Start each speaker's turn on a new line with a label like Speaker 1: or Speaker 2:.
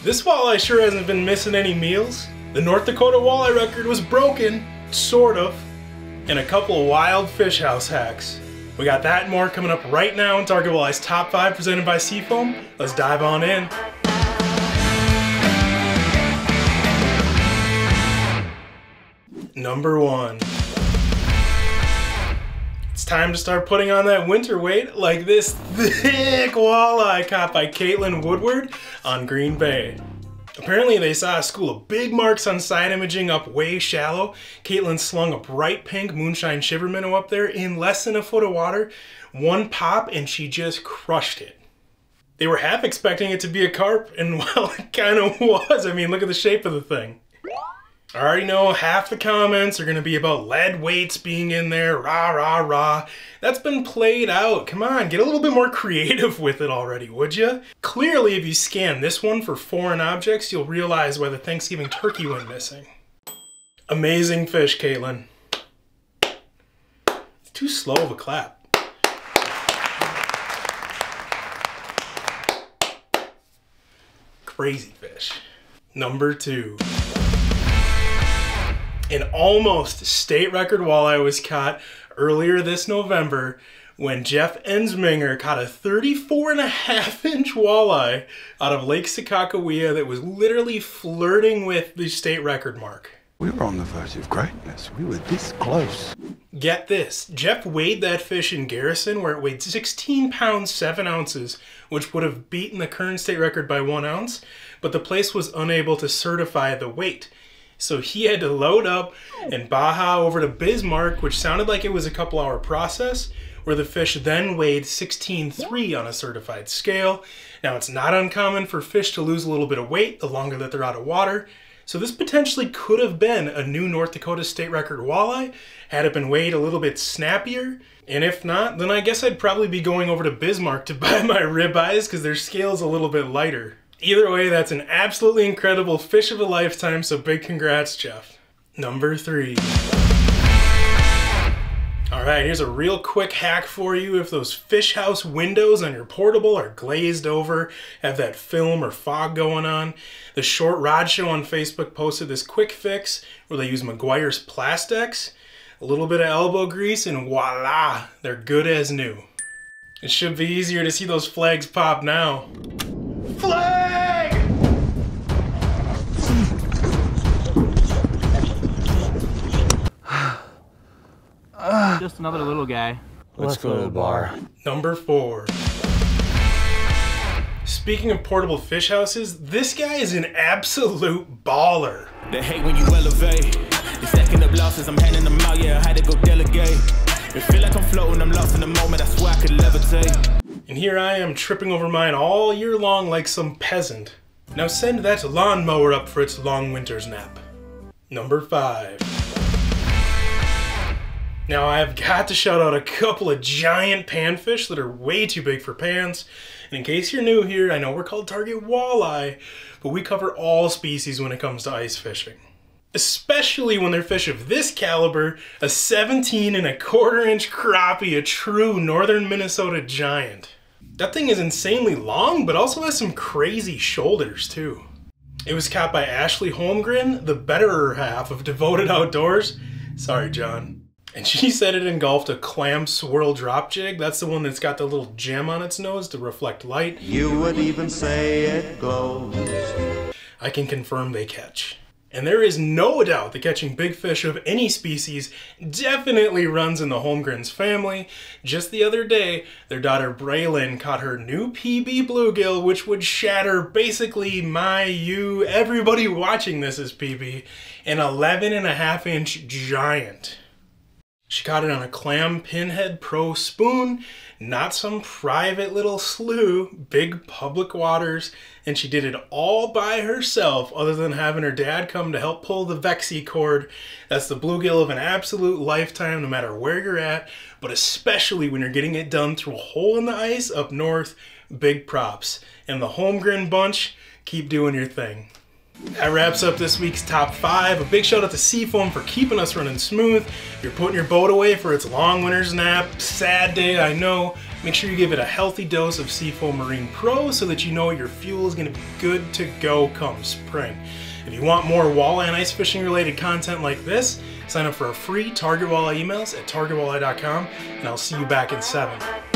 Speaker 1: This walleye sure hasn't been missing any meals. The North Dakota walleye record was broken, sort of, and a couple of wild fish house hacks. We got that and more coming up right now in Target Walleye's Top 5 presented by Seafoam. Let's dive on in. Number 1. It's time to start putting on that winter weight like this thick walleye caught by Caitlin Woodward on Green Bay. Apparently they saw a school of big marks on side imaging up way shallow. Caitlin slung a bright pink moonshine shiver minnow up there in less than a foot of water. One pop and she just crushed it. They were half expecting it to be a carp, and well, it kind of was. I mean, look at the shape of the thing. I already know half the comments are going to be about lead weights being in there, rah, rah, rah. That's been played out. Come on, get a little bit more creative with it already, would you? Clearly, if you scan this one for foreign objects, you'll realize why the Thanksgiving turkey went missing. Amazing fish, Caitlin. It's too slow of a clap. Crazy fish. Number 2. An almost state record walleye was caught earlier this November when Jeff Ensminger caught a 34.5-inch walleye out of Lake Sakakawea that was literally flirting with the state record mark.
Speaker 2: We were on the verge of greatness. We were this close.
Speaker 1: Get this, Jeff weighed that fish in Garrison where it weighed 16 pounds 7 ounces, which would have beaten the current state record by 1 ounce, but the place was unable to certify the weight. So he had to load up and baja over to Bismarck, which sounded like it was a couple-hour process, where the fish then weighed 16.3 on a certified scale. Now, it's not uncommon for fish to lose a little bit of weight the longer that they're out of water, so this potentially could have been a new North Dakota state record walleye had it been weighed a little bit snappier. And if not, then I guess I'd probably be going over to Bismarck to buy my ribeyes because their scale's a little bit lighter. Either way, that's an absolutely incredible fish of a lifetime, so big congrats, Jeff. Number 3. Alright, here's a real quick hack for you. If those fish house windows on your portable are glazed over, have that film or fog going on, the Short Rod Show on Facebook posted this quick fix where they use Meguiar's Plastex, a little bit of elbow grease, and voila, they're good as new. It should be easier to see those flags pop now. Flag!
Speaker 3: Just another little guy.
Speaker 2: Let's go to the bar.
Speaker 1: Number 4. Speaking of portable fish houses, this guy is an absolute baller.
Speaker 4: They hate when you elevate. The second of losses, I'm handing them out, yeah, I had to go delegate. It feel like I'm floating, I'm lost in the moment, I swear I could levitate.
Speaker 1: And here I am tripping over mine all year long like some peasant. Now send that lawnmower up for its long winter's nap. Number 5. Now I've got to shout out a couple of giant panfish that are way too big for pans. And in case you're new here, I know we're called Target Walleye, but we cover all species when it comes to ice fishing. Especially when they're fish of this caliber, a 17.25-inch crappie, a true northern Minnesota giant. That thing is insanely long, but also has some crazy shoulders too. It was caught by Ashley Holmgren, the betterer half of Devoted Outdoors. Sorry, John. And she said it engulfed a clam swirl drop jig. That's the one that's got the little gem on its nose to reflect light.
Speaker 5: You would even say it glows.
Speaker 1: I can confirm they catch. And there is no doubt that catching big fish of any species definitely runs in the Holmgren's family. Just the other day, their daughter Braylon caught her new PB bluegill, which would shatter basically everybody watching this is PB, an 11.5-inch giant. She caught it on a Clam Pinhead Pro spoon, not some private little slough, big public waters, and she did it all by herself other than having her dad come to help pull the Vexy cord. That's the bluegill of an absolute lifetime no matter where you're at, but especially when you're getting it done through a hole in the ice up north, big props. And the Holmgren bunch, keep doing your thing. That wraps up this week's top 5. A big shout out to Seafoam for keeping us running smooth. You're putting your boat away for its long winter's nap. Sad day, I know. Make sure you give it a healthy dose of Seafoam Marine Pro so that you know your fuel is going to be good to go come spring. If you want more walleye and ice fishing related content like this, sign up for a free Target Walleye emails at targetwalleye.com, and I'll see you back in 7.